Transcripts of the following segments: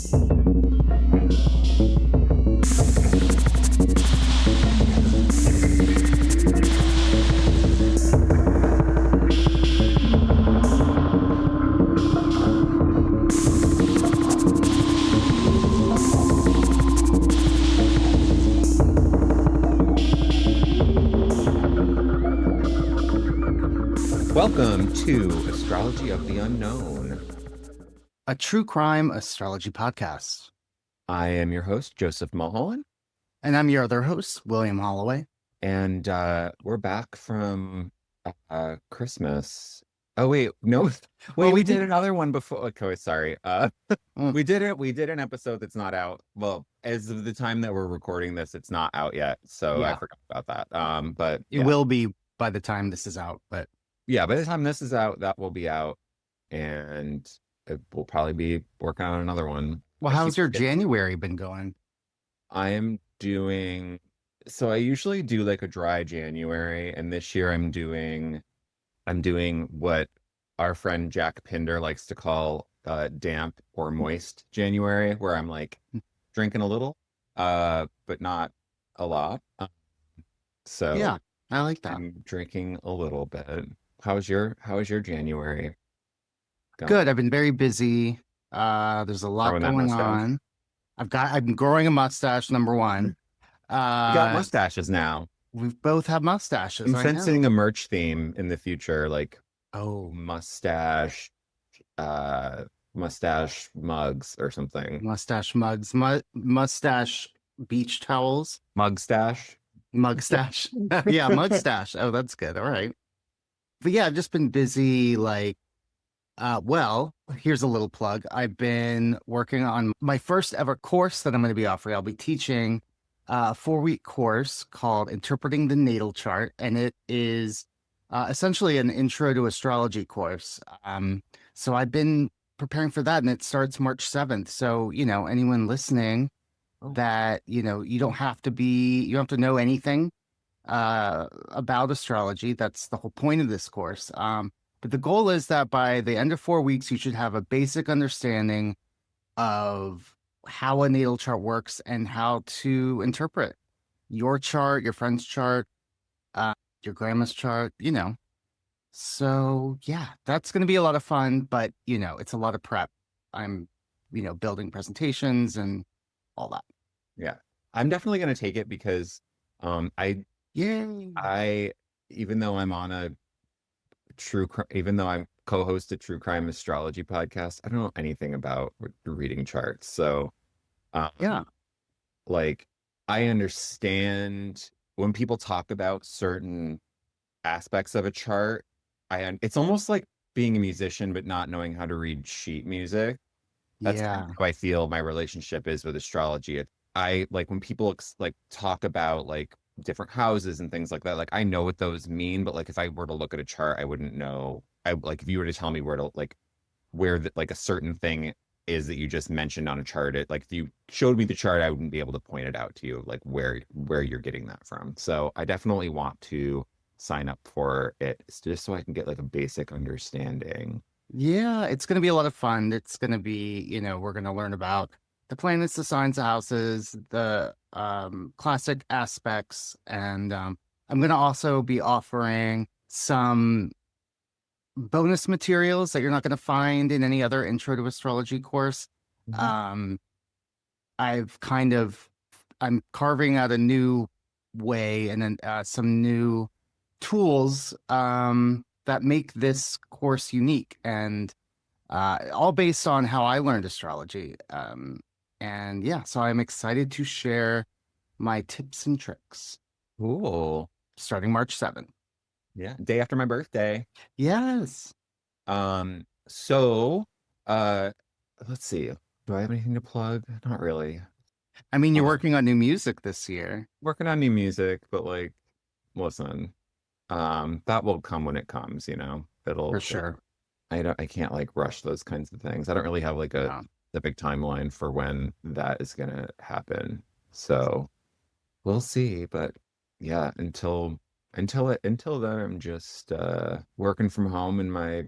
Welcome to Astrology of the Unknown, a true crime astrology podcast. I am your host, Joseph Mulholland. And I'm your other host, William Holloway. And we're back from Christmas. Oh, wait, no. Wait, we did another one before. Okay, sorry. We did an episode that's not out. Well, as of the time that we're recording this, it's not out yet. So yeah. I forgot about that. But it will be by the time this is out. But yeah, by the time this is out, that will be out. And we'll probably be working on another one. Well, how's your January been going? I am doing, so I usually do like a dry January, and this year I'm doing what our friend Jack Pinder likes to call damp or moist January, where I'm like drinking a little, but not a lot. So yeah, I like that. I'm drinking a little bit. How was your January going? Good. I've been very busy. There's a lot going on. I'm growing a mustache, number one. We got mustaches now. We both have mustaches. I'm sensing a merch theme in the future, like mustache mugs or something. Mustache mugs, mustache beach towels. Mugstache. Yeah, mugstache. Oh, that's good. All right. But yeah, I've just been busy, like, well, here's a little plug. I've been working on my first ever course that I'm going to be offering. I'll be teaching a 4-week course called Interpreting the Natal Chart, and it is essentially an intro to astrology course. So I've been preparing for that, and it starts March 7th. So, anyone listening that, you don't have to know anything about astrology. That's the whole point of this course. But the goal is that by the end of 4 weeks, you should have a basic understanding of how a natal chart works and how to interpret your chart, your friend's chart, your grandma's chart, So yeah, that's going to be a lot of fun, but it's a lot of prep. I'm, building presentations and all that. Yeah, I'm definitely going to take it because even though I'm on a even though I'm co-host a true crime astrology podcast, I don't know anything about reading charts. So like I understand when people talk about certain aspects of a chart, it's almost like being a musician but not knowing how to read sheet music. That's kind of how I feel my relationship is with astrology. I like when people like talk about like different houses and things like that. Like I know what those mean, but like if I were to look at a chart, I wouldn't know. Like if you were to tell me where like a certain thing is that you just mentioned on a chart, like if you showed me the chart, I wouldn't be able to point it out to you, like where you're getting that from. So I definitely want to sign up for it just so I can get like a basic understanding. Yeah, it's going to be a lot of fun. It's going to be, we're going to learn about the planets, the signs, the houses, the classic aspects. And I'm going to also be offering some bonus materials that you're not going to find in any other intro to astrology course. Mm-hmm. I'm carving out a new way and then some new tools that make this course unique, and all based on how I learned astrology. And yeah, so I'm excited to share my tips and tricks. Cool. Starting March 7th. Yeah, day after my birthday. Yes. So let's see. Do I have anything to plug? Not really. I mean, you're working on new music this year. Working on new music, but like, listen, that will come when it comes, It'll for sure. I can't like rush those kinds of things. I don't really have like the big timeline for when that is gonna happen. So we'll see. But yeah, until then, I'm just working from home in my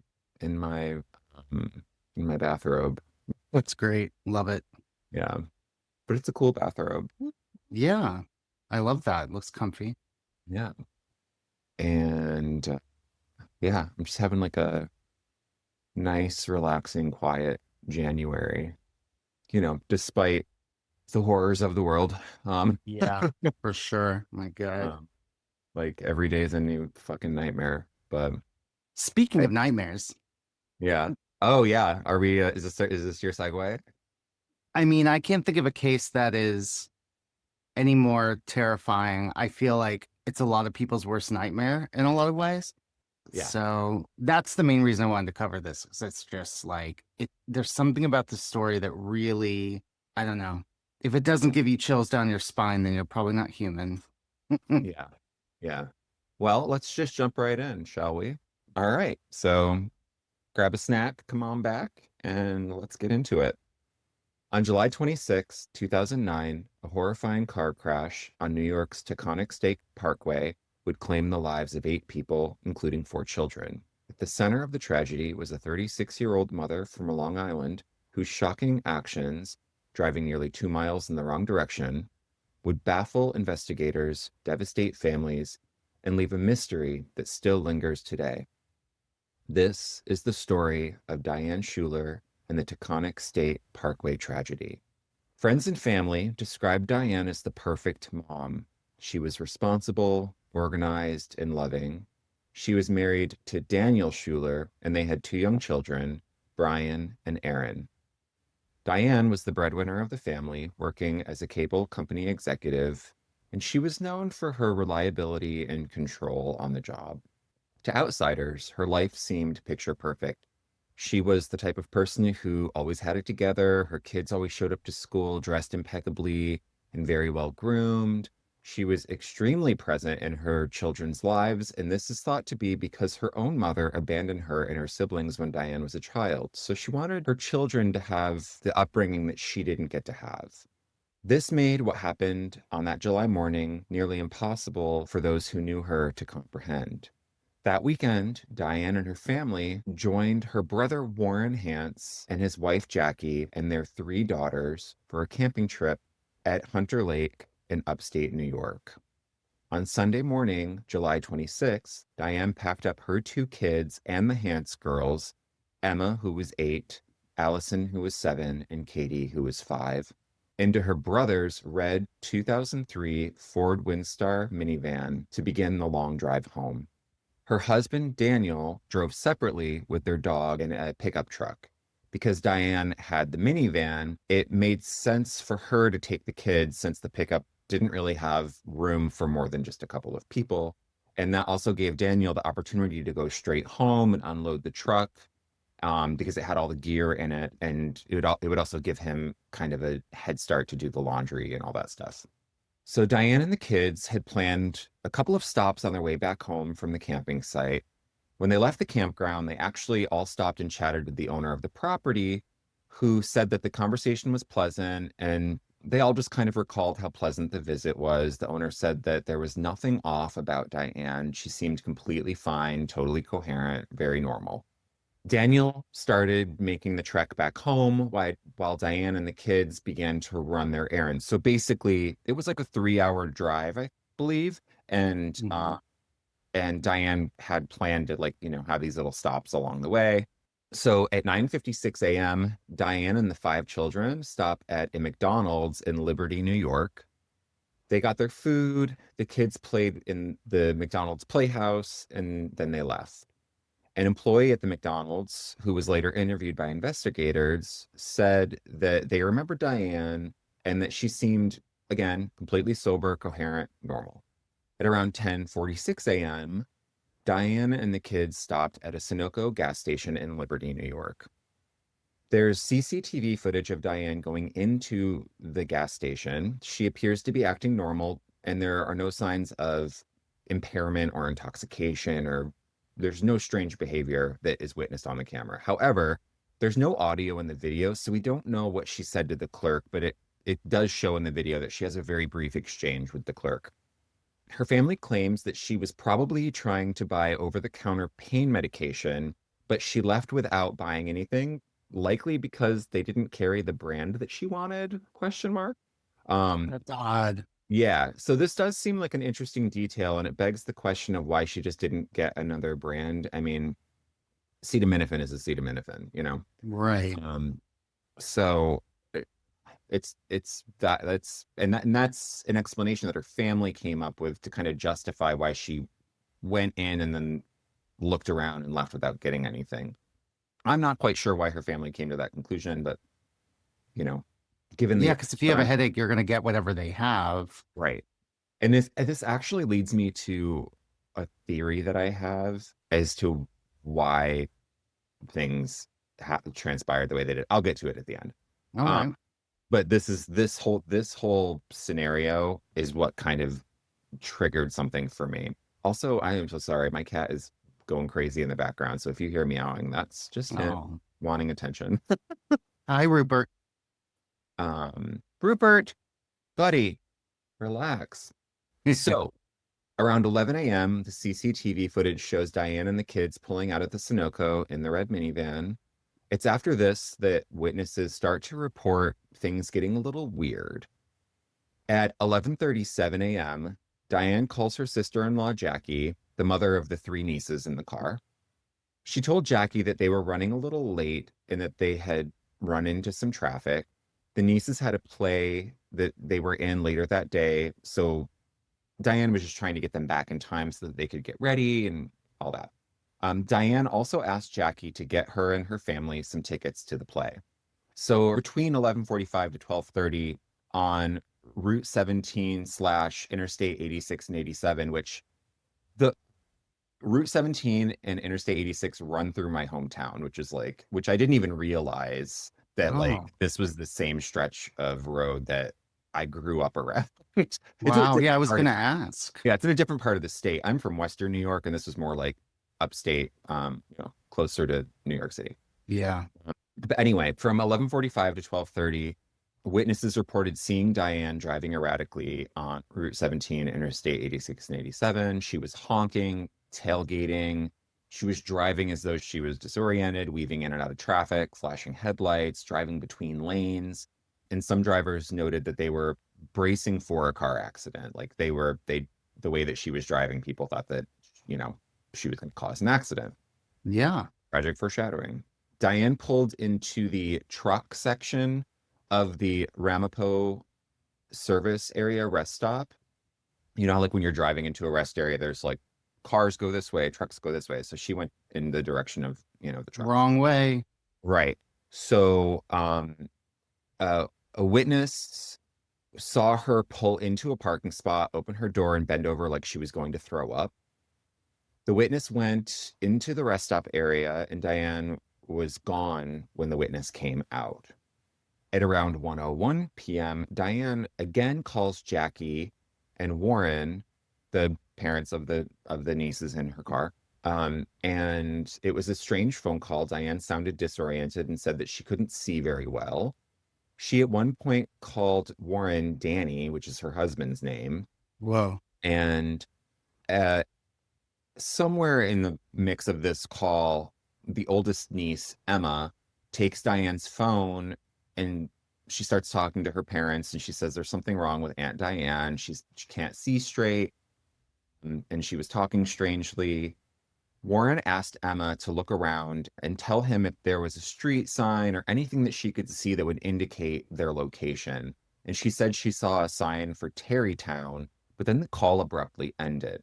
bathrobe. That's great. Love it. Yeah. But it's a cool bathrobe. Yeah. I love that. It looks comfy. Yeah. And yeah, I'm just having like a nice, relaxing, quiet January, despite the horrors of the world. Um, Yeah, for sure. My God. um, like every day is a new fucking nightmare. But Speaking of nightmares, yeah. Oh yeah. Are we, is this your segue? I mean, I can't think of a case that is any more terrifying. I feel like it's a lot of people's worst nightmare in a lot of ways. Yeah. So that's the main reason I wanted to cover this. 'Cause it's just like there's something about the story that really, I don't know. If it doesn't give you chills down your spine, then you're probably not human. Yeah. Yeah. Well, let's just jump right in, shall we? All right. So grab a snack, come on back, and let's get into it. On July 26, 2009, a horrifying car crash on New York's Taconic State Parkway would claim the lives of 8 people, including 4 children. At the center of the tragedy was a 36-year-old mother from Long Island whose shocking actions, driving nearly 2 miles in the wrong direction, would baffle investigators, devastate families, and leave a mystery that still lingers today. This is the story of Diane Schuler and the Taconic State Parkway tragedy. Friends and family described Diane as the perfect mom. She was responsible, organized, and loving. She was married to Daniel Schuler, and they had 2 young children, Brian and Aaron. Diane was the breadwinner of the family, working as a cable company executive, and she was known for her reliability and control on the job. To outsiders, her life seemed picture perfect. She was the type of person who always had it together. Her kids always showed up to school dressed impeccably and very well groomed. She was extremely present in her children's lives, and this is thought to be because her own mother abandoned her and her siblings when Diane was a child. So she wanted her children to have the upbringing that she didn't get to have. This made what happened on that July morning nearly impossible for those who knew her to comprehend. That weekend, Diane and her family joined her brother Warren Hance and his wife Jackie and their 3 daughters for a camping trip at Hunter Lake in upstate New York. On Sunday morning, July 26th, Diane packed up her 2 kids and the Hance girls, Emma, who was 8, Allison, who was 7, and Katie, who was 5, into her brother's red 2003 Ford Windstar minivan to begin the long drive home. Her husband, Daniel, drove separately with their dog in a pickup truck. Because Diane had the minivan, it made sense for her to take the kids since the pickup didn't really have room for more than just a couple of people. And that also gave Daniel the opportunity to go straight home and unload the truck because it had all the gear in it. And it would also give him kind of a head start to do the laundry and all that stuff. So Diane and the kids had planned a couple of stops on their way back home from the camping site. When they left the campground, they actually all stopped and chatted with the owner of the property, who said that the conversation was pleasant, and they all just kind of recalled how pleasant the visit was. The owner said that there was nothing off about Diane. She seemed completely fine, totally coherent, very normal. Daniel started making the trek back home while Diane and the kids began to run their errands. So basically, it was like a 3-hour drive, I believe, and Mhm. and Diane had planned to have these little stops along the way. So at 9:56 a.m., Diane and the 5 children stop at a McDonald's in Liberty, New York. They got their food, the kids played in the McDonald's playhouse, and then they left. An employee at the McDonald's, who was later interviewed by investigators, said that they remembered Diane and that she seemed, again, completely sober, coherent, normal. At around 10:46 a.m., Diane and the kids stopped at a Sunoco gas station in Liberty, New York. There's CCTV footage of Diane going into the gas station. She appears to be acting normal, and there are no signs of impairment or intoxication, or there's no strange behavior that is witnessed on the camera. However, there's no audio in the video, so we don't know what she said to the clerk, but it does show in the video that she has a very brief exchange with the clerk. Her family claims that she was probably trying to buy over-the-counter pain medication, but she left without buying anything likely because they didn't carry the brand that she wanted, question mark. Um, That's odd. yeah, so this does seem like an interesting detail, and it begs the question of why she just didn't get another brand. I mean, acetaminophen is acetaminophen, you know? Right. Um, so it- it's that's an explanation that her family came up with to kind of justify why she went in and then looked around and left without getting anything. I'm not quite sure why her family came to that conclusion, but you know, given the Yeah, because approach if you that have a I'm headache, you're going to get whatever they have. right. And this actually leads me to a theory that I have as to why things transpired the way they did. I'll get to it at the end. All Um, right. but this whole scenario is what kind of triggered something for me. Also, I am so sorry. My cat is going crazy in the background. So if you hear meowing, that's just him Oh, wanting attention. hi, Rupert. Rupert, buddy, relax. So around 11 a.m., the CCTV footage shows Diane and the kids pulling out of the Sunoco in the red minivan. It's after this that witnesses start to report things getting a little weird. At 11:37 a.m., Diane calls her sister-in-law Jackie, the mother of the three nieces in the car. She told Jackie that they were running a little late and that they had run into some traffic. The nieces had a play that they were in later that day, so Diane was just trying to get them back in time so that they could get ready and all that. Diane also asked Jackie to get her and her family some tickets to the play. So between 11:45 to 12:30 on Route 17 slash Interstate 86 and 87, which the Route 17 and Interstate 86 run through my hometown, which I didn't even realize that Oh, this was the same stretch of road that I grew up around. It's a wow. Yeah, I different was part going of to ask. yeah, it's in a different part of the state. I'm from Western New York, and this is more like upstate, closer to New York City. Yeah. But anyway, from 11:45 to 12:30, witnesses reported seeing Diane driving erratically on Route 17, Interstate 86 and 87. She was honking, tailgating. She was driving as though she was disoriented, weaving in and out of traffic, flashing headlights, driving between lanes. And some drivers noted that they were bracing for a car accident. The way that she was driving, people thought that, you know, she was going to cause an accident. Yeah. Tragic foreshadowing. Diane pulled into the truck section of the Ramapo service area rest stop. You know, like when you're driving into a rest area, there's like cars go this way, trucks go this way. So she went in the direction of, the truck. Wrong way. Right. So, uh, a witness saw her pull into a parking spot, open her door, and bend over like she was going to throw up. The witness went into the rest stop area, and Diane was gone when the witness came out. At around 1:01 p.m., Diane again calls Jackie and Warren, the parents of the nieces in her car. And it was a strange phone call. Diane sounded disoriented and said that she couldn't see very well. She at one point called Warren Danny, which is her husband's name, Whoa. and uh, somewhere in the mix of this call, the oldest niece, Emma, takes Diane's phone and she starts talking to her parents and she says there's something wrong with Aunt Diane. She can't see straight and she was talking strangely. Warren asked Emma to look around and tell him if there was a street sign or anything that she could see that would indicate their location. And she said she saw a sign for Terrytown, but then the call abruptly ended.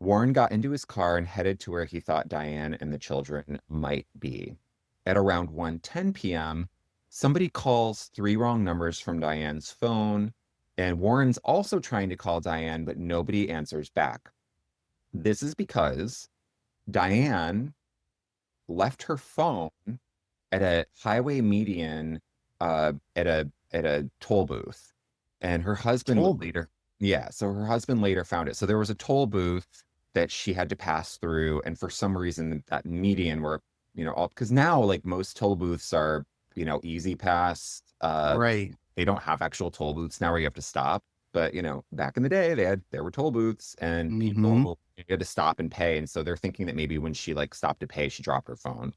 Warren got into his car and headed to where he thought Diane and the children might be. At around 1:10 p.m., somebody calls three wrong numbers from Diane's phone, and Warren's also trying to call Diane, but nobody answers back. This is because Diane left her phone at a highway median at a toll booth. And her husband would Told. later, yeah, so her husband later found it. So there was a toll booth that she had to pass through, and for some reason that median where, all because now like most toll booths are, easy pass. Right. They don't have actual toll booths now where you have to stop. But back in the day, there were toll booths and Mm-hmm. people you had to stop and pay. And so they're thinking that maybe when she like stopped to pay, she dropped her phone.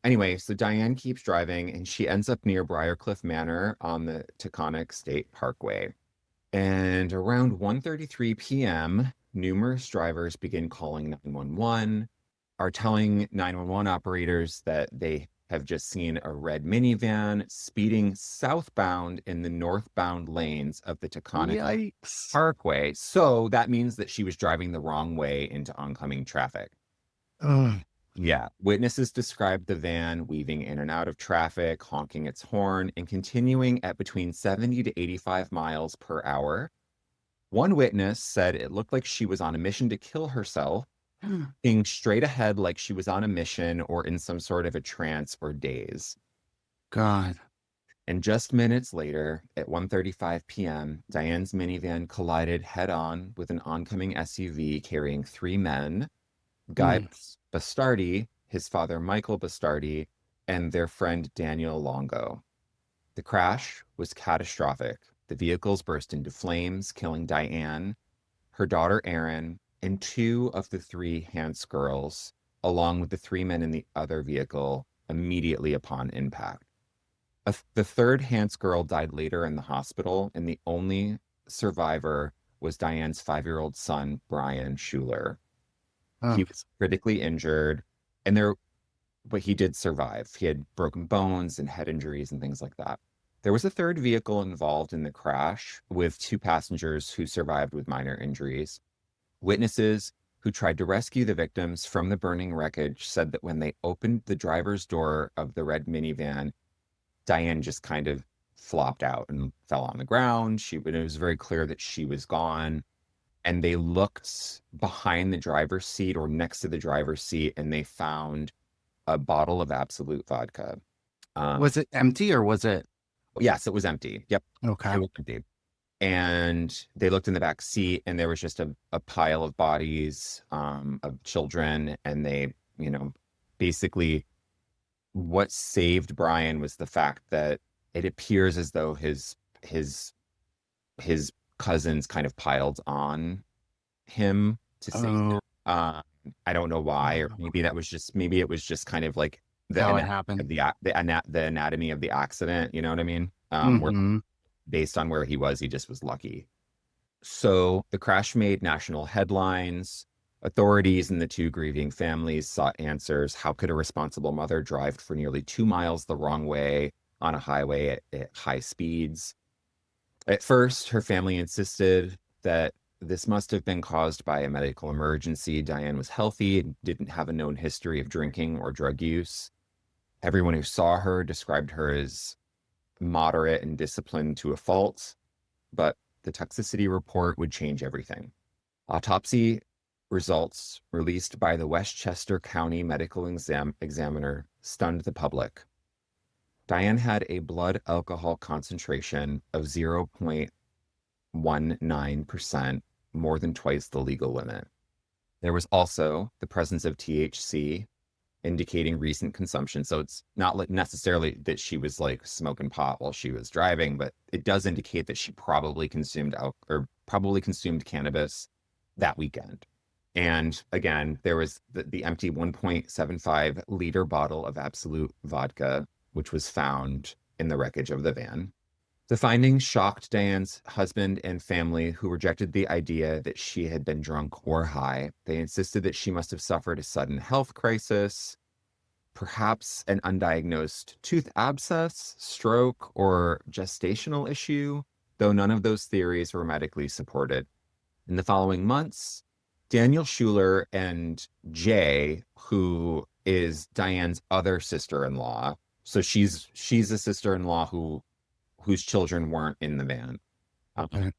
Anyway, so Diane keeps driving and she ends up near Briarcliff Manor on the Taconic State Parkway. And around 1:33 p.m., numerous drivers begin calling 911, are telling 911 operators that they have just seen a red minivan speeding southbound in the northbound lanes of the Taconic Yikes. Parkway. So that means that she was driving the wrong way into oncoming traffic. Ugh. Yeah. Witnesses described the van weaving in and out of traffic, honking its horn, and continuing at between 70 to 85 miles per hour. One witness said it looked like she was on a mission to kill herself, being straight ahead like she was on a mission or in some sort of a trance or daze. God. And just minutes later, at 1:35 p.m., Diane's minivan collided head-on with an oncoming SUV carrying three men, Guy Mm. Bastardi, his father Michael Bastardi, and their friend Daniel Longo. The crash was catastrophic. The vehicles burst into flames, killing Diane, her daughter Erin, and two of the three Hans girls, along with the three men in the other vehicle immediately upon impact. The third Hans girl died later in the hospital, and the only survivor was Diane's 5-year-old son, Brian Schuler. Oh. He was critically injured, and but he did survive. He had broken bones and head injuries and things like that. There was a third vehicle involved in the crash with two passengers who survived with minor injuries. Witnesses who tried to rescue the victims from the burning wreckage said that when they opened the driver's door of the red minivan, Diane just kind of flopped out and fell on the ground. It was very clear that she was gone. And they looked behind the driver's seat or next to the driver's seat, and they found a bottle of Absolute vodka. Was it empty or was it? Yes, it was empty. Yep, Okay. it was empty. And they looked in the back seat, and there was just a pile of bodies of children. And they, basically what saved Brian was the fact that it appears as though his cousins kind of piled on him to save him. Oh, I don't know why, or maybe it was just kind of like the how it anatomy happened. of the anatomy of the accident. You know what I mean? Where Hmm. based on where he was, he just was lucky. So the crash made national headlines. Authorities and the two grieving families sought answers. How could a responsible mother drive for nearly 2 miles the wrong way on a highway at high speeds? At first, her family insisted that this must have been caused by a medical emergency. Diane was healthy and didn't have a known history of drinking or drug use. Everyone who saw her described her as moderate and disciplined to a fault, but the toxicity report would change everything. Autopsy results released by the Westchester County Medical Examiner stunned the public. Diane had a blood alcohol concentration of 0.19%, more than twice the legal limit. There was also the presence of THC, indicating recent consumption. So it's not like necessarily that she was like smoking pot while she was driving, but it does indicate that she probably consumed cannabis that weekend. And again, there was the empty 1.75 liter bottle of Absolute vodka, which was found in the wreckage of the van. The findings shocked Diane's husband and family, who rejected the idea that she had been drunk or high. They insisted that she must have suffered a sudden health crisis, perhaps an undiagnosed tooth abscess, stroke, or gestational issue, though none of those theories were medically supported. In the following months, Daniel Schuler and Jay, who is Diane's other sister-in-law, so she's a sister-in-law whose children weren't in the van. Okay.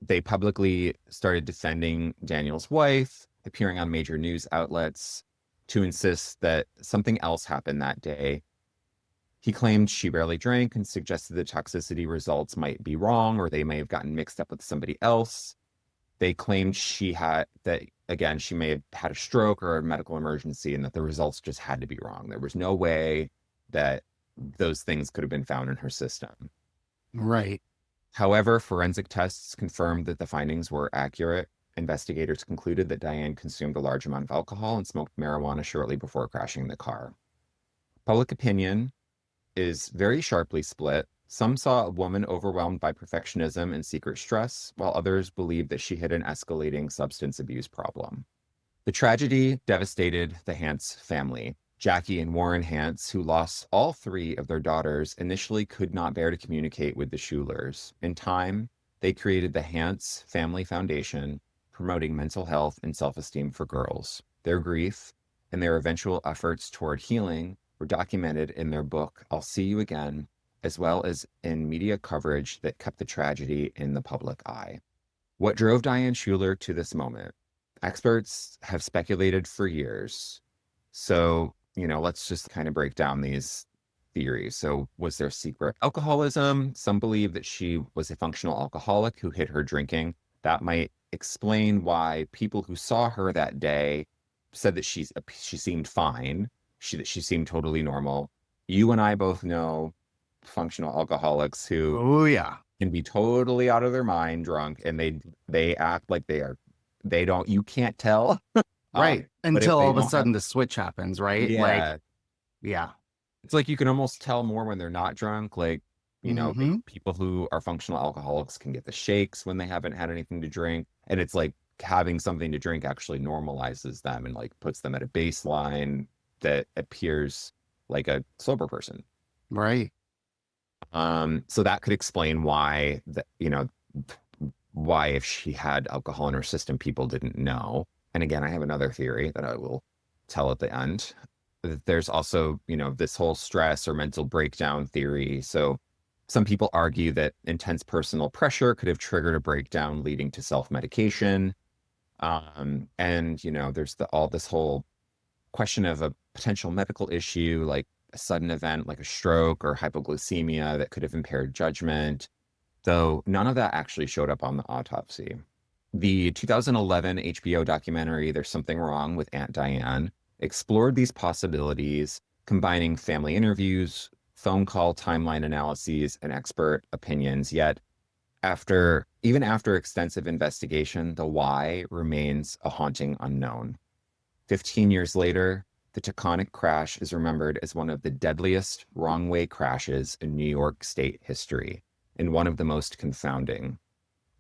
They publicly started defending Daniel's wife, appearing on major news outlets to insist that something else happened that day. He claimed she barely drank and suggested the toxicity results might be wrong, or they may have gotten mixed up with somebody else. They claimed she may have had a stroke or a medical emergency, and that the results just had to be wrong. There was no way that those things could have been found in her system. Right. However, forensic tests confirmed that the findings were accurate. Investigators concluded that Diane consumed a large amount of alcohol and smoked marijuana shortly before crashing the car. Public opinion is very sharply split. Some saw a woman overwhelmed by perfectionism and secret stress, while others believed that she had an escalating substance abuse problem. The tragedy devastated the Hance family. Jackie and Warren Hance, who lost all three of their daughters, initially could not bear to communicate with the Schulers. In time, they created the Hance Family Foundation, promoting mental health and self-esteem for girls. Their grief and their eventual efforts toward healing were documented in their book, I'll See You Again, as well as in media coverage that kept the tragedy in the public eye. What drove Diane Schuler to this moment? Experts have speculated for years. So, let's just kind of break down these theories. So, was there secret alcoholism? Some believe that she was a functional alcoholic who hid her drinking. That might explain why people who saw her that day said that she seemed fine, that she seemed totally normal. You and I both know functional alcoholics who Oh yeah. can be totally out of their mind drunk, and they act like they don't, you can't tell. Right. But if Until they all of a don't have, sudden the switch happens, right? Like, yeah, yeah. it's like you can almost tell more when they're not drunk. Like, Hmm. people who are functional alcoholics can get the shakes when they haven't had anything to drink. And it's like having something to drink actually normalizes them and like puts them at a baseline that appears like a sober person. Right. So that could explain why why if she had alcohol in her system, people didn't know. And again, I have another theory that I will tell at the end. There's also, this whole stress or mental breakdown theory. So some people argue that intense personal pressure could have triggered a breakdown leading to self-medication. And, there's all this whole question of a potential medical issue, like a sudden event like a stroke or hypoglycemia that could have impaired judgment, though none of that actually showed up on the autopsy. The 2011 HBO documentary, There's Something Wrong with Aunt Diane, explored these possibilities, combining family interviews, phone call timeline analyses, and expert opinions. Yet, even after extensive investigation, the why remains a haunting unknown. 15 years later, the Taconic crash is remembered as one of the deadliest wrong-way crashes in New York State history, and one of the most confounding.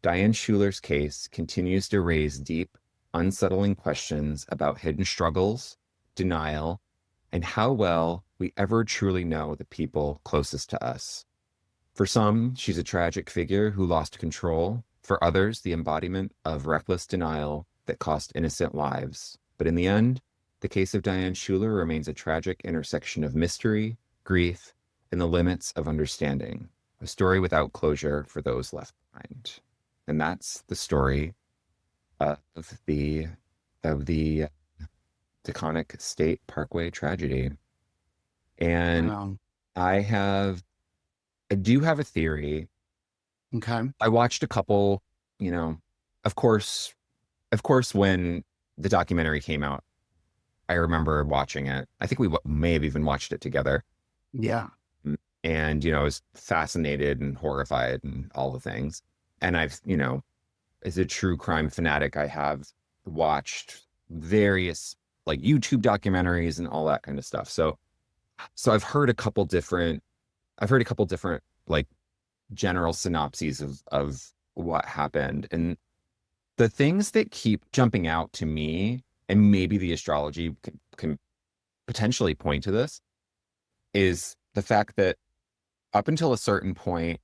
Diane Schuler's case continues to raise deep, unsettling questions about hidden struggles, denial, and how well we ever truly know the people closest to us. For some, she's a tragic figure who lost control. For others, the embodiment of reckless denial that cost innocent lives. But in the end, the case of Diane Schuler remains a tragic intersection of mystery, grief, and the limits of understanding. A story without closure for those left behind. And that's the story of the Taconic State Parkway tragedy. And Wow. I do have a theory. Okay. I watched a couple, you know, of course, when the documentary came out, I remember watching it. I think we may have even watched it together. Yeah. And, I was fascinated and horrified and all the things. And I've, as a true crime fanatic, I have watched various like YouTube documentaries and all that kind of stuff. So I've heard a couple different like general synopses of what happened. And the things that keep jumping out to me, and maybe the astrology can potentially point to this, is the fact that up until a certain point,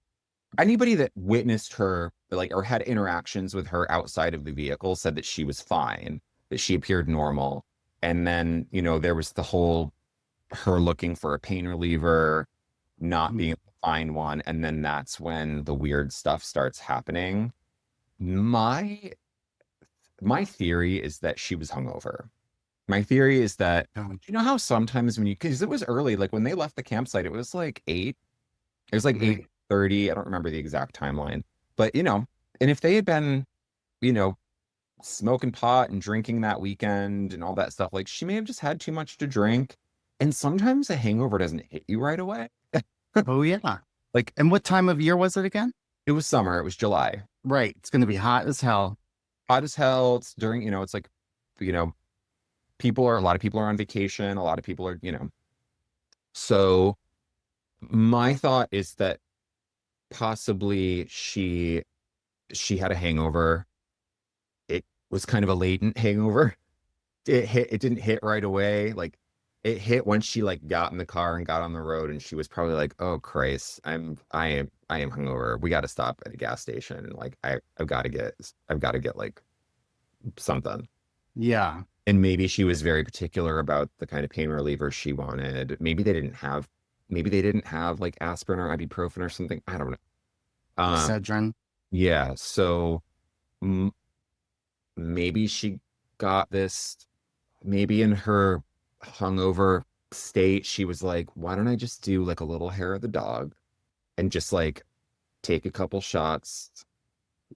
anybody that witnessed her, like, or had interactions with her outside of the vehicle said that she was fine, that she appeared normal. And then, there was the whole her looking for a pain reliever, not being able to find one. And then that's when the weird stuff starts happening. My my theory is that she was hungover. My theory is that, you know how sometimes because it was early, like when they left the campsite, it was like 8. It was like Right. 8:30. I don't remember the exact timeline. But, and if they had been, you know, smoking pot and drinking that weekend and all that stuff, like she may have just had too much to drink. And sometimes a hangover doesn't hit you right away. Oh yeah. Like And what time of year was it again? it was summer, it was July. Right. It's going to be hot as hell. Hot as hell. It's during, it's like, you know, a lot of people are on vacation. A lot of people are, So my thought is that possibly she had a hangover. It was kind of a latent hangover. It didn't hit right away. Like it hit when she like got in the car and got on the road and she was probably like, "Oh Christ, I am hungover. We got to stop at a gas station and like I've got to get like something." Yeah. And maybe she was very particular about the kind of pain reliever she wanted. Maybe they didn't have like aspirin or ibuprofen or something. I don't know. Um, Excedrin. yeah, so m maybe she got this, maybe in her hungover state, she was like, why don't I just do like a little hair of the dog and just like take a couple shots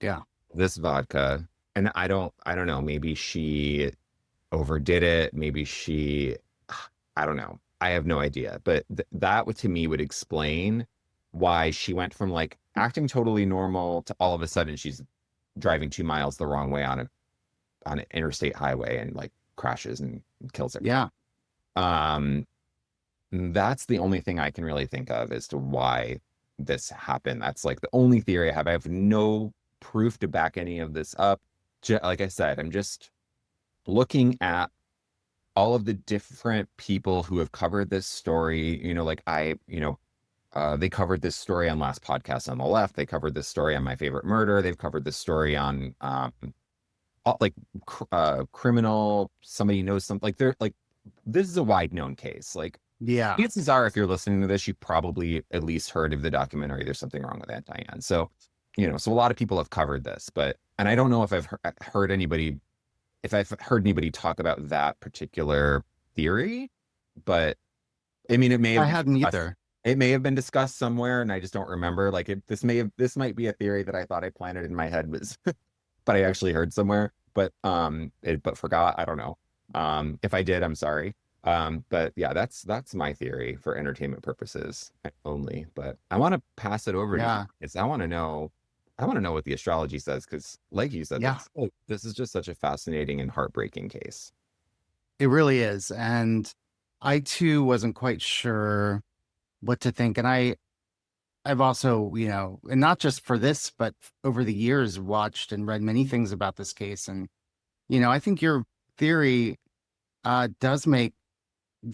Yeah. of this vodka. And I don't know, maybe she overdid it. Maybe she, I don't know. I have no idea. But th that would to me would explain why she went from like acting totally normal to all of a sudden she's driving 2 miles the wrong way on an interstate highway and like crashes and kills everyone. Yeah. Um, that's the only thing I can really think of as to why this happened. That's like the only theory I have. I have no proof to back any of this up. Like I said, I'm just looking at all of the different people who have covered this story. They covered this story on last podcast on the left. They covered this story on My Favorite Murder. They've covered this story on like criminal. Somebody knows something. Like they're like this is a wide known case. Like Yeah. chances are, if you're listening to this, you probably at least heard of the documentary. There's something wrong with Aunt Diane. So, so a lot of people have covered this, and I don't know if I've heard anybody, if I've heard anybody talk about that particular theory, but I mean, I hadn't either. it may have been discussed somewhere, and I just don't remember. Like this might be a theory that I thought I planted in my head was, but I actually heard somewhere, but forgot. I don't know. If I did, I'm sorry. But yeah, that's my theory for entertainment purposes only. But I want to pass it over to you. Yeah. I want to know what the astrology says because, like you said, Yeah. this is just such a fascinating and heartbreaking case. It really is. And I too wasn't quite sure what to think. And I've also, and not just for this, but over the years watched and read many things about this case. And, I think your theory does make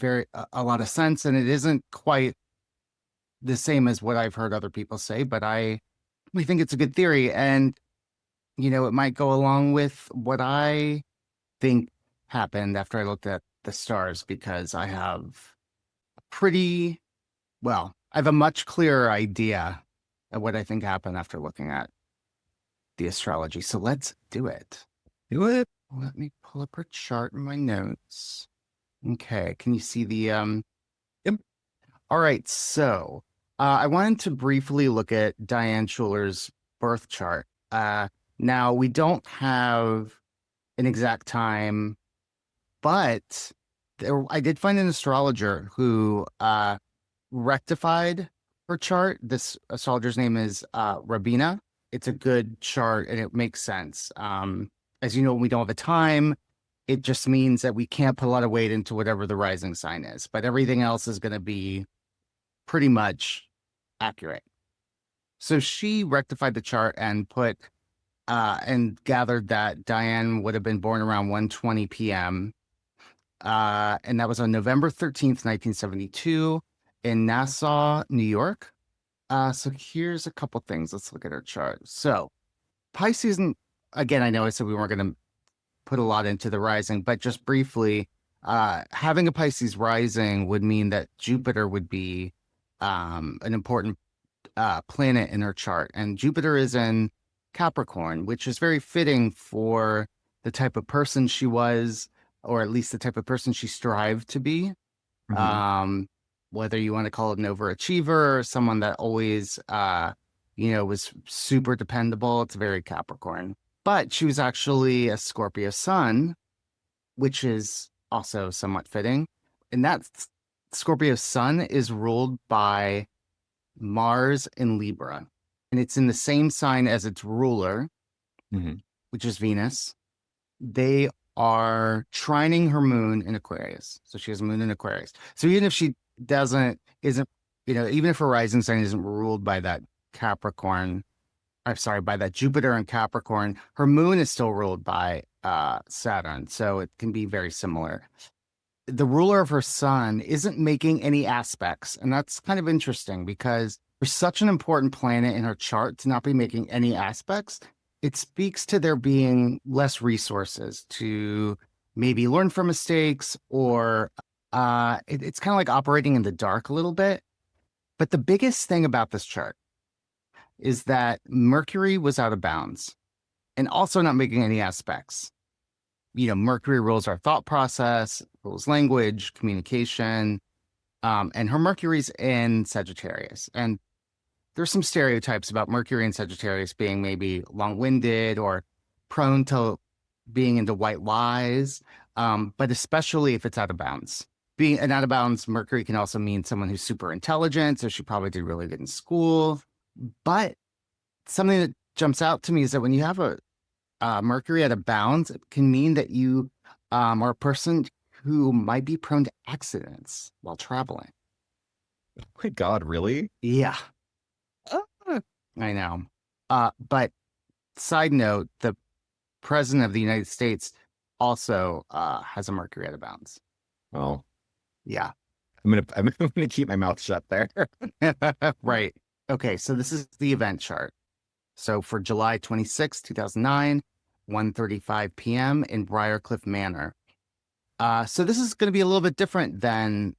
a lot of sense. And it isn't quite the same as what I've heard other people say, but I think it's a good theory. And, it might go along with what I think happened after I looked at the stars because I have I have a much clearer idea of what I think happened after looking at the astrology. So let's do it. Do it. Let me pull up her chart in my notes. Okay, can you see the Yep. All right, so I wanted to briefly look at Diane Schuler's birth chart. Now we don't have an exact time, but I did find an astrologer who rectified her chart. This astrologer's name is Rabina. It's a good chart and it makes sense. As you know, we don't have a time. It just means that we can't put a lot of weight into whatever the rising sign is, but everything else is going to be pretty much accurate. So she rectified the chart and gathered that Diane would have been born around 1:20 p.m. And that was on November 13th, 1972 in Nassau, New York. So here's a couple things. Let's look at her chart. So Pisces, again, I know I said we weren't going to put a lot into the rising, but just briefly, having a Pisces rising would mean that Jupiter would be an important planet in her chart. And Jupiter is in Capricorn, which is very fitting for the type of person she was, or at least the type of person she strived to be. Whether you want to call it an overachiever or someone that always, was super dependable, it's very Capricorn. But she was actually a Scorpio sun, which is also somewhat fitting. And that Scorpio sun is ruled by Mars in Libra. And it's in the same sign as its ruler, which is Venus. They are trining her moon in Aquarius. So she has a moon in Aquarius. So even if she isn't, even if her rising sign isn't ruled by that Capricorn, I'm sorry, by that Jupiter and Capricorn, her moon is still ruled by Saturn. So it can be very similar. The ruler of her sun isn't making any aspects. And that's kind of interesting because for such an important planet in her chart to not be making any aspects, it speaks to there being less resources to maybe learn from mistakes, or it's kind of like operating in the dark a little bit. But the biggest thing about this chart is that Mercury was out of bounds and also not making any aspects. Mercury rules our thought process, rules language, communication, and her Mercury's in Sagittarius. And there's some stereotypes about Mercury and Sagittarius being maybe long-winded or prone to being into white lies, but especially if it's out of bounds. Being an out of bounds Mercury can also mean someone who's super intelligent, so she probably did really good in school. But something that jumps out to me is that when you have a Mercury out of bounds, it can mean that you are a person who might be prone to accidents while traveling. Oh my God, really? Yeah, I know. But side note, the president of the United States also has a Mercury out of bounds. Well, Yeah. I'm gonna keep my mouth shut there. Right. Okay, so this is the event chart. So for July 26, 2009, 1:35 p.m. in Briarcliff Manor. So this is going to be a little bit different than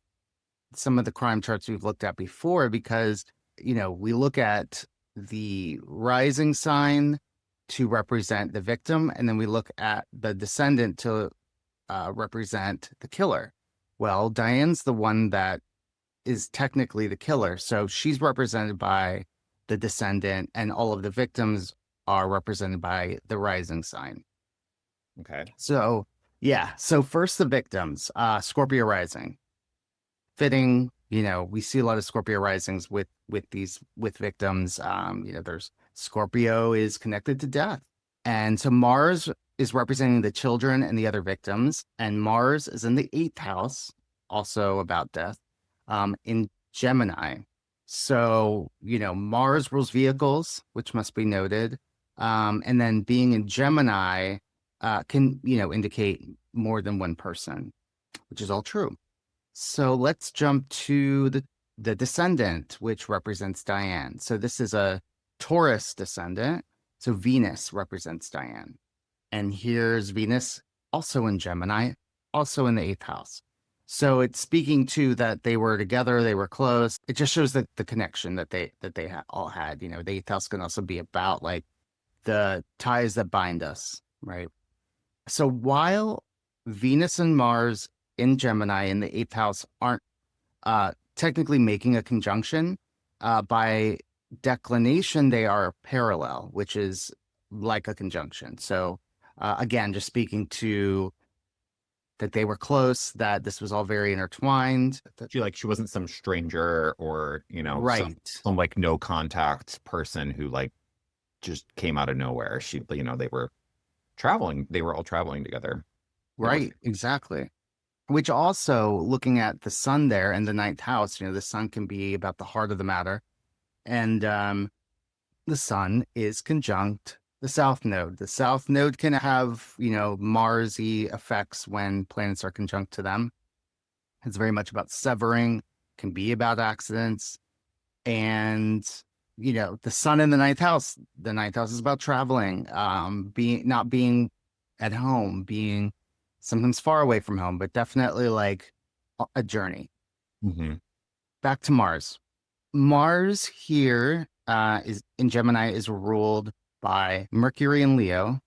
some of the crime charts we've looked at before because, we look at the rising sign to represent the victim, and then we look at the descendant to represent the killer. Well, Diane's the one that is technically the killer. So she's represented by the descendant, and all of the victims are represented by the rising sign. Okay. So, yeah. So first the victims, Scorpio rising. Fitting, we see a lot of Scorpio risings with victims. There's Scorpio is connected to death. And so Mars is representing the children and the other victims. And Mars is in the 8th house, also about death, in Gemini. So, Mars rules vehicles, which must be noted. And then being in Gemini can, indicate more than one person, which is all true. So let's jump to the descendant, which represents Diane. So this is a Taurus descendant. So Venus represents Diane. And here's Venus also in Gemini, also in the 8th house. So it's speaking to that they were together, they were close. It just shows that the connection that they all had. The 8th house can also be about like the ties that bind us, right? So while Venus and Mars in Gemini in the 8th house aren't technically making a conjunction, by declination they are parallel, which is like a conjunction. So again, just speaking to that they were close, that this was all very intertwined. She wasn't some stranger or, Right. some like no contact person who like just came out of nowhere. They were traveling. They were all traveling together. Right. Exactly. Which also, looking at the sun there in the 9th house, the sun can be about the heart of the matter. And the sun is conjunct the south node. The south node can have, Mars-y effects when planets are conjunct to them. It's very much about severing, can be about accidents. And, the sun in the 9th house is about traveling, not being at home, being sometimes far away from home, but definitely like a journey. Mm-hmm. Back to Mars. Mars here is in Gemini is ruled by Mercury in Leo,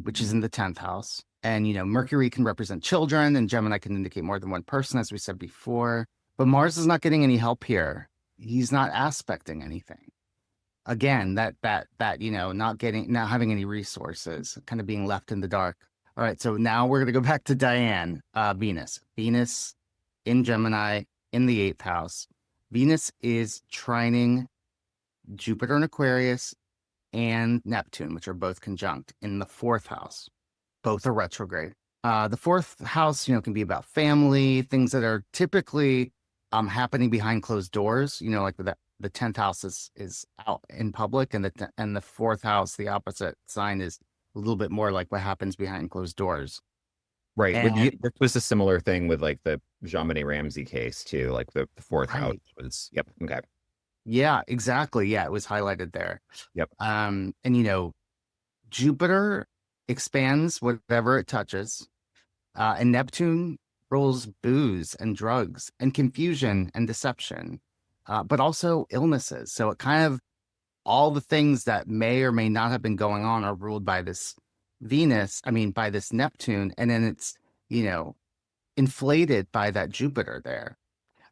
which is in the 10th house. And, Mercury can represent children and Gemini can indicate more than one person, as we said before. But Mars is not getting any help here. He's not aspecting anything. Again, that not having any resources, kind of being left in the dark. All right, so now we're going to go back to Diane, Venus. Venus in Gemini in the 8th house. Venus is trining Jupiter in Aquarius and Neptune, which are both conjunct in the 4th house. Both are retrograde. The 4th house, can be about family, things that are typically happening behind closed doors. Like the 10th house is out in public, and the fourth house, the opposite sign, is a little bit more like what happens behind closed doors. Right. And This was a similar thing with like the Jean-Benet Ramsey case too. Like the fourth house right. was, yep. Okay. Yeah, exactly. Yeah, it was highlighted there. Yep. And Jupiter expands whatever it touches, and Neptune rules booze and drugs and confusion and deception, but also illnesses. So it kind of all the things that may or may not have been going on are ruled by this by this Neptune, and then it's, you know, inflated by that Jupiter there.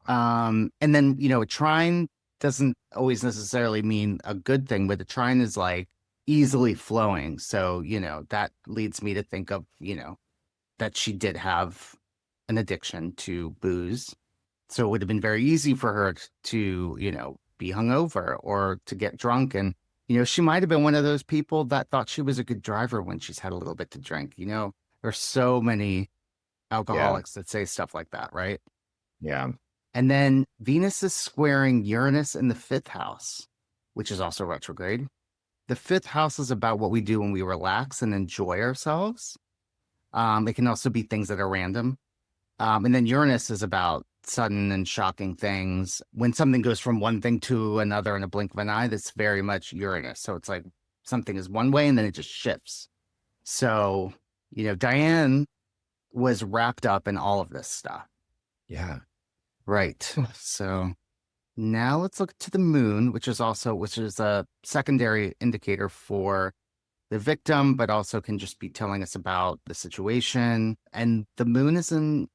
And then, a trine doesn't always necessarily mean a good thing, but the trine is like easily flowing. So, that leads me to think of, that she did have an addiction to booze. So it would have been very easy for her to, be hungover or to get drunk. And, she might have been one of those people that thought she was a good driver when she's had a little bit to drink. There's so many Yeah. alcoholics that say stuff like that, right? Yeah. And then Venus is squaring Uranus in the fifth house, which is also retrograde. The fifth house is about what we do when we relax and enjoy ourselves. It can also be things that are random. And then Uranus is about sudden and shocking things. When something goes from one thing to another in a blink of an eye, that's very much Uranus. So it's like something is one way and then it just shifts. So, Diane was wrapped up in all of this stuff. Yeah. Right. So now let's look to the moon, which is a secondary indicator for the victim, but also can just be telling us about the situation. And the moon is in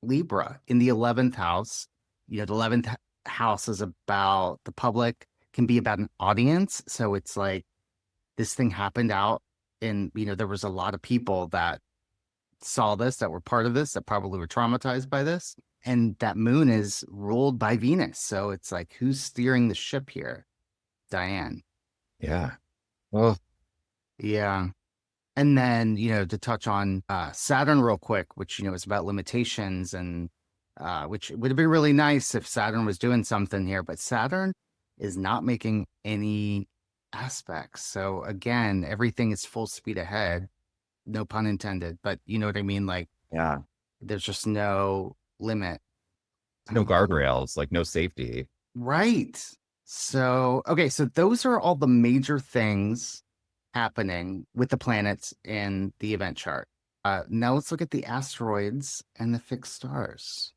Libra in the 11th house. The 11th house is about the public, can be about an audience. So it's like this thing happened out, and, there was a lot of people that saw this, that were part of this, that probably were traumatized by this. And that moon is ruled by Venus. So it's like, who's steering the ship here? Diane. Yeah. Well, Yeah. And then, to touch on Saturn real quick, which, is about limitations, and which would have been really nice if Saturn was doing something here, but Saturn is not making any aspects. So again, everything is full speed ahead. No pun intended, but you know what I mean? Like, yeah. there's just no limit. No guardrails, like no safety. Right. So, okay, so those are all the major things happening with the planets in the event chart. Now let's look at the asteroids and the fixed stars.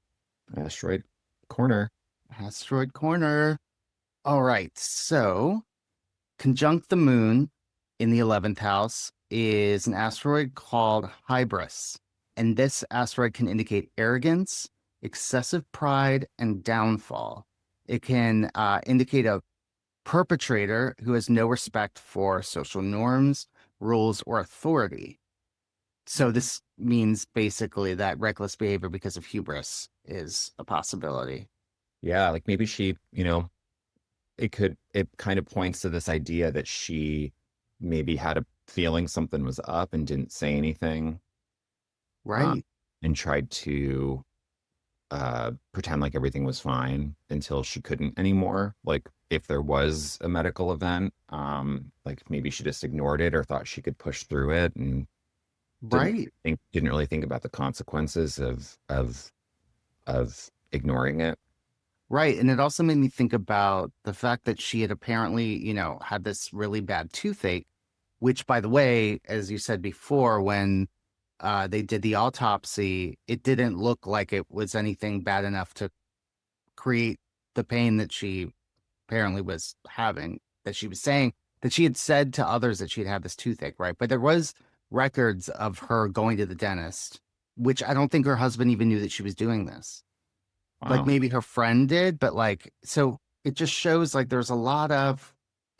Asteroid corner. Asteroid corner. All right, so conjunct the moon in the 11th house is an asteroid called Hybris. And this asteroid can indicate arrogance, excessive pride, and downfall. It can indicate a perpetrator who has no respect for social norms, rules, or authority. So this means basically that reckless behavior because of hubris is a possibility. Yeah. Like maybe she, it kind of points to this idea that she maybe had a feeling something was up and didn't say anything. Right. And tried to pretend like everything was fine until she couldn't anymore. Like if there was a medical event, like maybe she just ignored it or thought she could push through it and Right. didn't really think about the consequences of ignoring it. Right. And it also made me think about the fact that she had apparently, had this really bad toothache, which, by the way, as you said before, when they did the autopsy, it didn't look like it was anything bad enough to create the pain that she apparently was having, that she was saying that she had said to others that she'd had this toothache, right? But there was records of her going to the dentist, which I don't think her husband even knew that she was doing this. Like Wow. maybe her friend did, but like, so it just shows like there's a lot of,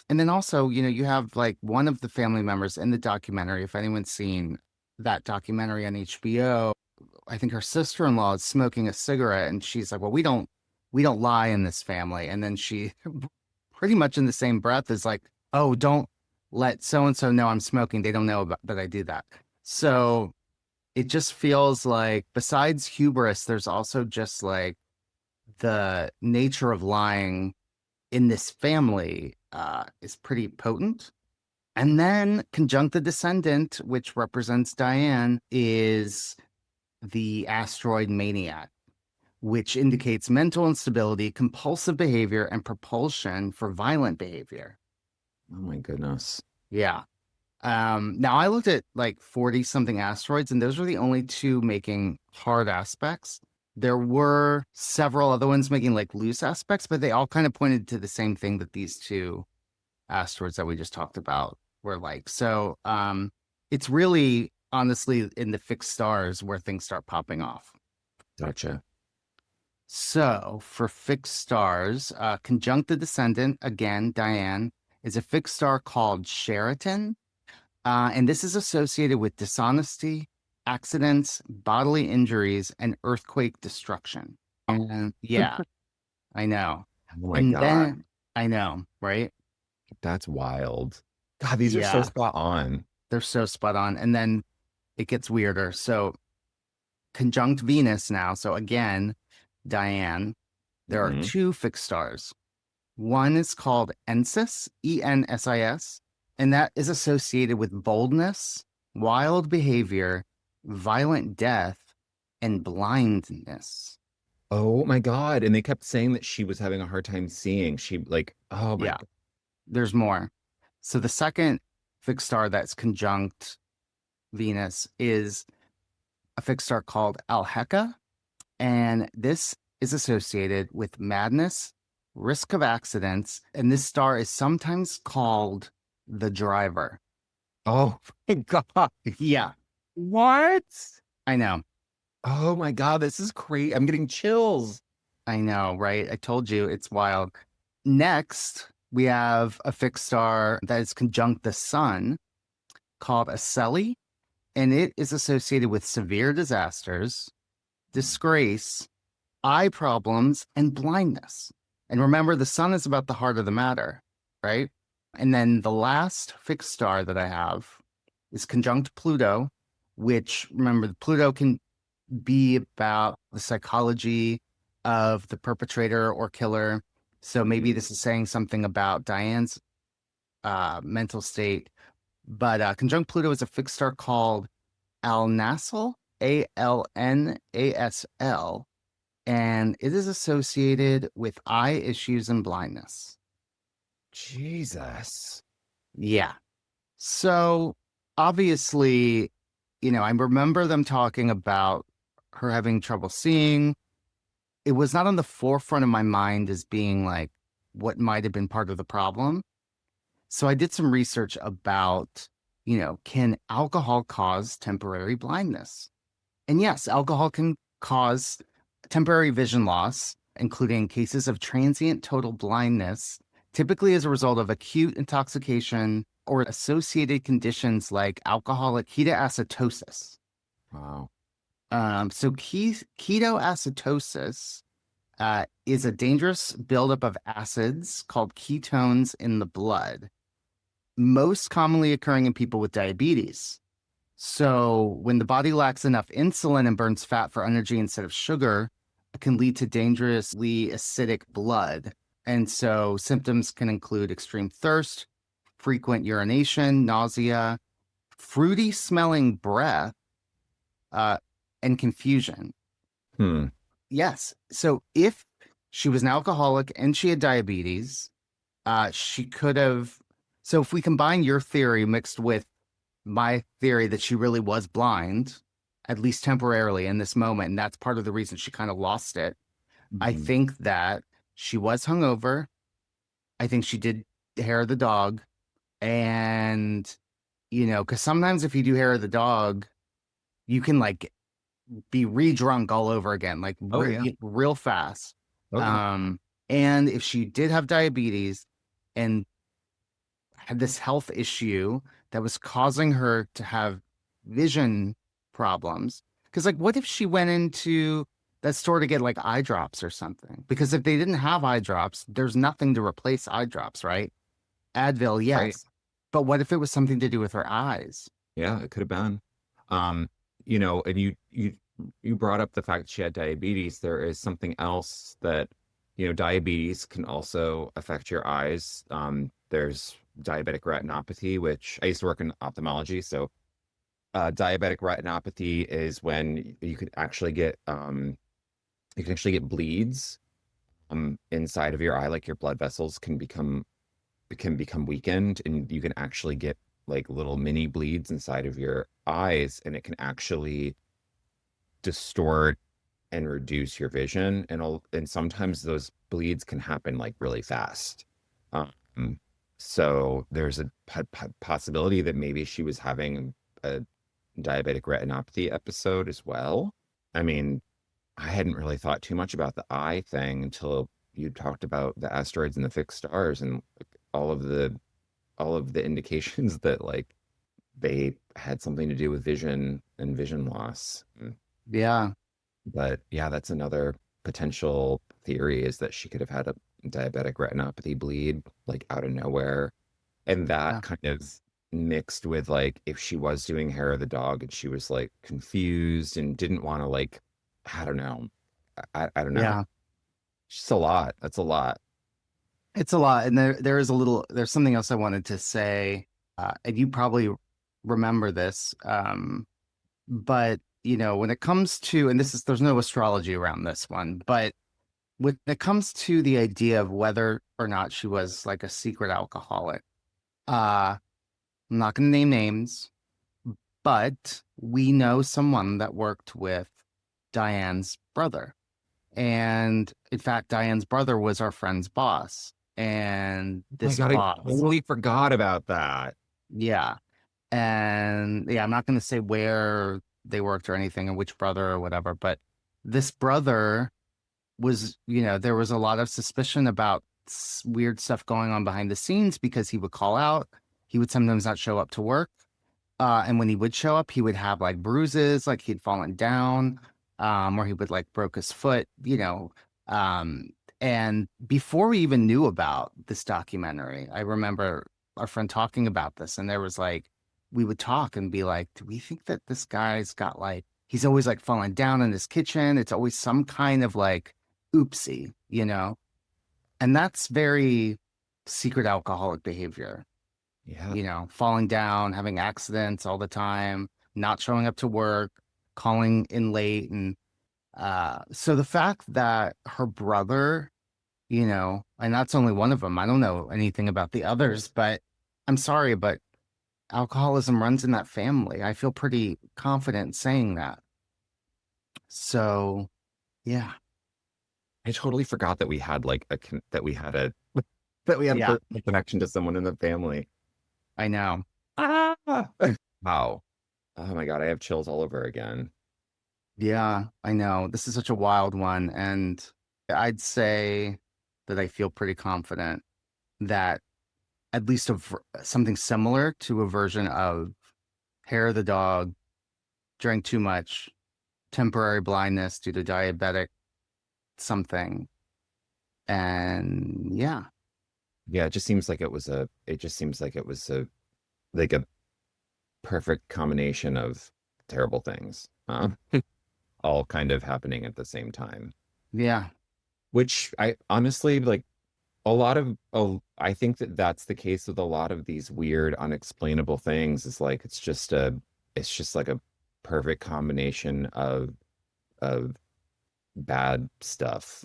and then also, you have like one of the family members in the documentary, if anyone's seen that documentary on HBO, I think her sister-in-law is smoking a cigarette and she's like, well, we don't lie in this family. And then she pretty much in the same breath is like, oh, don't let so-and-so know I'm smoking. They don't know that I do that. So it just feels like besides hubris, there's also just like the nature of lying in this family is pretty potent. And then conjunct the descendant, which represents Diane, is the asteroid maniac, which indicates mental instability, compulsive behavior, and propulsion for violent behavior. Oh my goodness. Yeah. Now I looked at like 40 something asteroids, and those were the only two making hard aspects. There were several other ones making like loose aspects, but they all kind of pointed to the same thing that these two asteroids that we just talked about were like. So it's really honestly in the fixed stars where things start popping off. Gotcha. So for fixed stars, conjunct the descendant, again, Diane, is a fixed star called Sheraton. And this is associated with dishonesty, accidents, bodily injuries, and earthquake destruction. And yeah, I know. Oh my And God. then I know, right? That's wild. God, these are so Yeah, spot on. they're so spot on. And then it gets weirder. So conjunct Venus now. So again, Diane, there are Mhm. two fixed stars. One is called Ensis, Ensis, and that is associated with boldness, wild behavior, violent death, and blindness. Oh my God. And they kept saying that she was having a hard time seeing. She like, oh my Yeah, God. there's more. So the second fixed star that's conjunct Venus is a fixed star called Alheka, and this is associated with madness, risk of accidents, and this star is sometimes called the driver. Oh my God. Yeah, What? I know. Oh my God. This is crazy. I'm getting chills. I know, right? I told you it's wild. Next, we have a fixed star that is conjunct the sun called Aceli, and it is associated with severe disasters, disgrace, eye problems, and blindness. And remember, the sun is about the heart of the matter, right? And then the last fixed star that I have is conjunct Pluto, which remember, Pluto can be about the psychology of the perpetrator or killer. So maybe this is saying something about Diane's mental state. But conjunct Pluto is a fixed star called Alnasl, Alnasl, and it is associated with eye issues and blindness. Jesus. Yeah. So obviously, I remember them talking about her having trouble seeing. It was not on the forefront of my mind as being like what might have been part of the problem. So I did some research about, can alcohol cause temporary blindness? And yes, alcohol can cause temporary vision loss, including cases of transient total blindness, typically as a result of acute intoxication or associated conditions like alcoholic ketoacidosis. Wow. So ketoacidosis is a dangerous buildup of acids called ketones in the blood, most commonly occurring in people with diabetes. So when the body lacks enough insulin and burns fat for energy instead of sugar, it can lead to dangerously acidic blood. And so symptoms can include extreme thirst, frequent urination, nausea, fruity smelling breath, and confusion. Hmm. Yes. So if she was an alcoholic and she had diabetes, she could have. So if we combine your theory mixed with my theory that she really was blind, at least temporarily in this moment, and that's part of the reason she kind of lost it. I Mhm. think that she was hungover. I think she did hair of the dog. And, because sometimes if you do hair of the dog, you can like be re-drunk all over again, like Oh yeah. real fast. Oh yeah. And if she did have diabetes and had this health issue that was causing her to have vision problems, because like, what if she went into that store to get like eye drops or something? Because if they didn't have eye drops, there's nothing to replace eye drops, right? Advil, Right. yes. But what if it was something to do with her eyes? Yeah, it could have been. And you you brought up the fact that she had diabetes. There is something else that, diabetes can also affect your eyes. There's diabetic retinopathy, which I used to work in ophthalmology. So, diabetic retinopathy is when you can actually get bleeds inside of your eye, like your blood vessels can become weakened, and you can actually get like little mini bleeds inside of your eyes, and it can actually distort and reduce your vision, and sometimes those bleeds can happen like really fast. Um, so there's a possibility that maybe she was having a diabetic retinopathy episode as well. I mean, I hadn't really thought too much about the eye thing until you talked about the asteroids and the fixed stars and all of the all of the indications that like they had something to do with vision and vision loss. Yeah. But yeah, that's another potential theory, is that she could have had a diabetic retinopathy bleed like out of nowhere. And that Yeah. kind of mixed with like if she was doing hair of the dog and she was like confused and didn't want to like, I don't know. I don't know. Yeah. It's just a lot. That's a lot. It's a lot. And there's something else I wanted to say. And you probably remember this. But when it comes to, and there's no astrology around this one, but when it comes to the idea of whether or not she was like a secret alcoholic, I'm not going to name names, but we know someone that worked with Diane's brother. And in fact, Diane's brother was our friend's boss. And Oh my this God, I boss, totally forgot about that. yeah. And yeah, I'm not going to say where they worked or anything or which brother or whatever, but this brother was, there was a lot of suspicion about weird stuff going on behind the scenes because he would call out. He would sometimes not show up to work. And when he would show up, he would have like bruises, like he'd fallen down, or he would like broke his foot. Um, and before we even knew about this documentary, I remember our friend talking about this, and there was like, we would talk and be like, do we think that this guy's got like, he's always like falling down in his kitchen? It's always some kind of like oopsie. And that's very secret alcoholic behavior, Yeah. falling down, having accidents all the time, not showing up to work, calling in late. And so the fact that her brother, and that's only one of them, I don't know anything about the others, but I'm sorry, but alcoholism runs in that family. I feel pretty confident saying that. So, yeah. I totally forgot that we had like that we had a that we had a Yeah, personal connection to someone in the family. I know. Ah! Wow. Oh my God, I have chills all over again. Yeah, I know. This is such a wild one. And I'd say that I feel pretty confident that at least something similar to a version of hair of the dog, drank too much, temporary blindness due to diabetic something. And yeah, Yeah, it just seems like it was like a perfect combination of terrible things, all kind of happening at the same time. yeah, Which I honestly like I think that that's the case with a lot of these weird, unexplainable things. Is like it's just like a perfect combination of bad stuff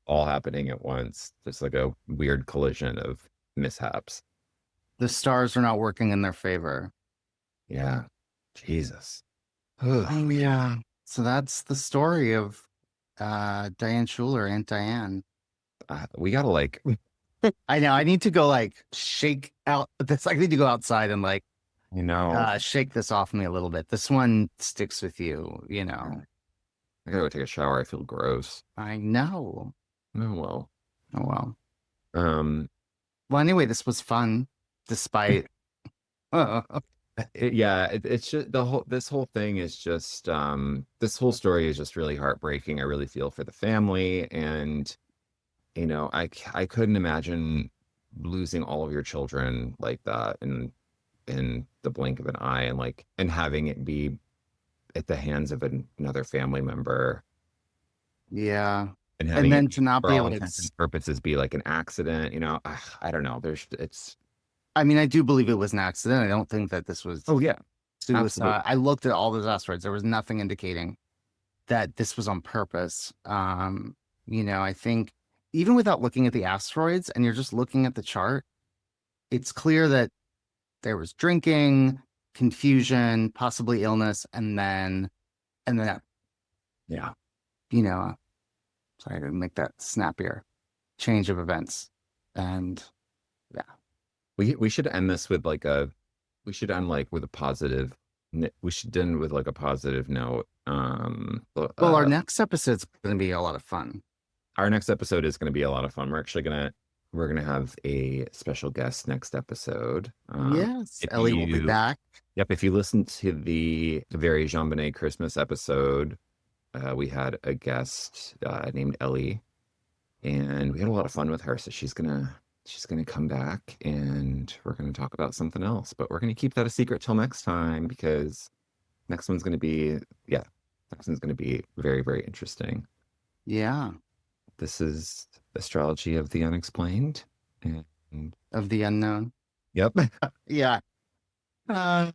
all happening at once. Just like a weird collision of mishaps. the stars are not working in their favor. Yeah. Jesus. Oh, yeah. So that's the story of Diane Schuler, Aunt Diane. We gotta like, I know. I need to go like shake out this. I need to go outside and like know, shake this off me a little bit. This one sticks with you. I gotta go take a shower. I feel gross. I know. Oh well. Oh well. Um, Well, anyway, this was fun, despite. it's just this whole thing is just this whole story is just really heartbreaking. I really feel for the family, and I couldn't imagine losing all of your children like that in the blink of an eye, and like and having it be at the hands of another family member, Yeah. and And having it then to not for be all able to, intents and purposes be like an accident, I don't know. I mean, I do believe it was an accident. I don't think that this was Oh yeah, absolutely. suicide. I looked at all those asteroids. There was nothing indicating that this was on purpose. I think even without looking at the asteroids and you're just looking at the chart, it's clear that there was drinking, confusion, possibly illness, and then Yeah. you know, sorry to make that snappier change of events. And yeah. We should end this with like we should end like with a positive we should end with like a positive note. Well, our next episode's going to be a lot of fun. Our next episode is going to be a lot of fun. We're gonna have a special guest next episode. Yes, If Ellie will be back. Yep, if you listen to the very Jean Bonnet Christmas episode, we had a guest named Ellie, and we had a lot of fun with her. So she's gonna come back, and we're gonna talk about something else. But we're gonna keep that a secret till next time, because next one's gonna be very, very interesting. Yeah, This is Astrology of the Unexplained, and of the unknown. yep. Yeah, I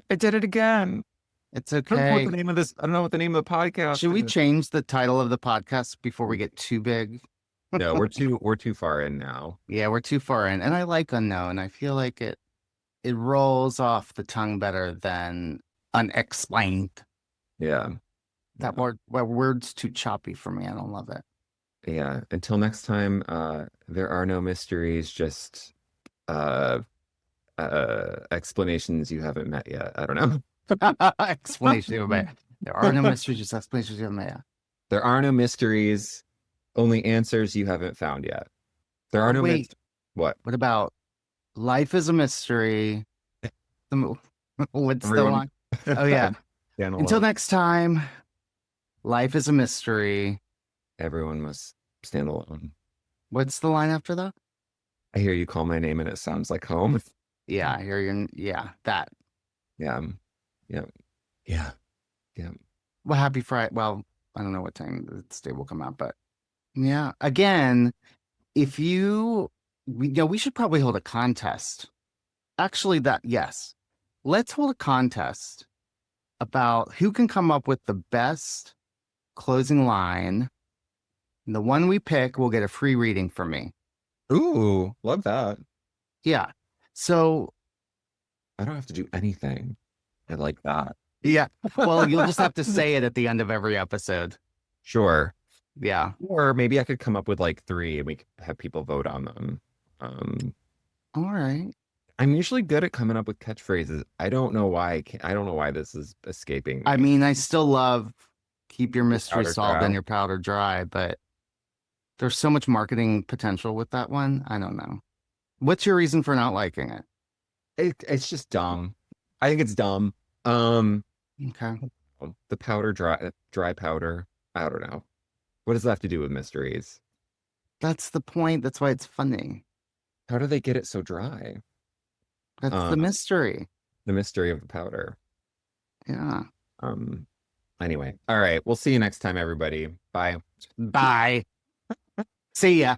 did it again. it's I don't know what okay. the name of this. I don't know what the name of the podcast Should we is. change the title of the podcast before we get too big? No, we're too far in now. Yeah, we're too far in. And I like unknown. I feel like it rolls off the tongue better than unexplained. Yeah. That word's too choppy for me. I don't love it. Yeah. Until next time, there are no mysteries, just explanations you haven't met yet. I don't know. Explanation of it. There are no mysteries, just explanations of it. There are no mysteries, only answers you haven't found yet. There are no Wait. What? What about life is a mystery? What's the Everyone- line? Oh yeah. Stand Until alone. next time, life is a mystery. Everyone must stand alone. What's the line after that? I hear you call my name and it sounds like home. Yeah, I hear you. Yeah, that. Yeah. Yeah. Yeah. Yeah. Well, happy Friday. Well, I don't know what time this day will come out, but yeah. Again, if we should probably hold a contest. Actually, yes. Let's hold a contest about who can come up with the best closing line. And the one we pick will get a free reading from me. Ooh, love that. Yeah. So, I don't have to do anything. I like that. yeah. Well, you'll just have to say it at the end of every episode. Sure. Yeah. Or maybe I could come up with like 3 and we could have people vote on them. All right. I'm usually good at coming up with catchphrases. I don't know why I don't know why this is escaping me. I mean, I still love keep your mystery powder solved dry. and your powder dry, but there's so much marketing potential with that one. I don't know. What's your reason for not liking it? It's just dumb. I think it's dumb. Okay. The powder dry powder. I don't know. What does that have to do with mysteries? That's the point. That's why it's funny. How do they get it so dry? That's the mystery. The mystery of the powder. Yeah. Anyway, all right. We'll see you next time, everybody. Bye. Bye. See ya.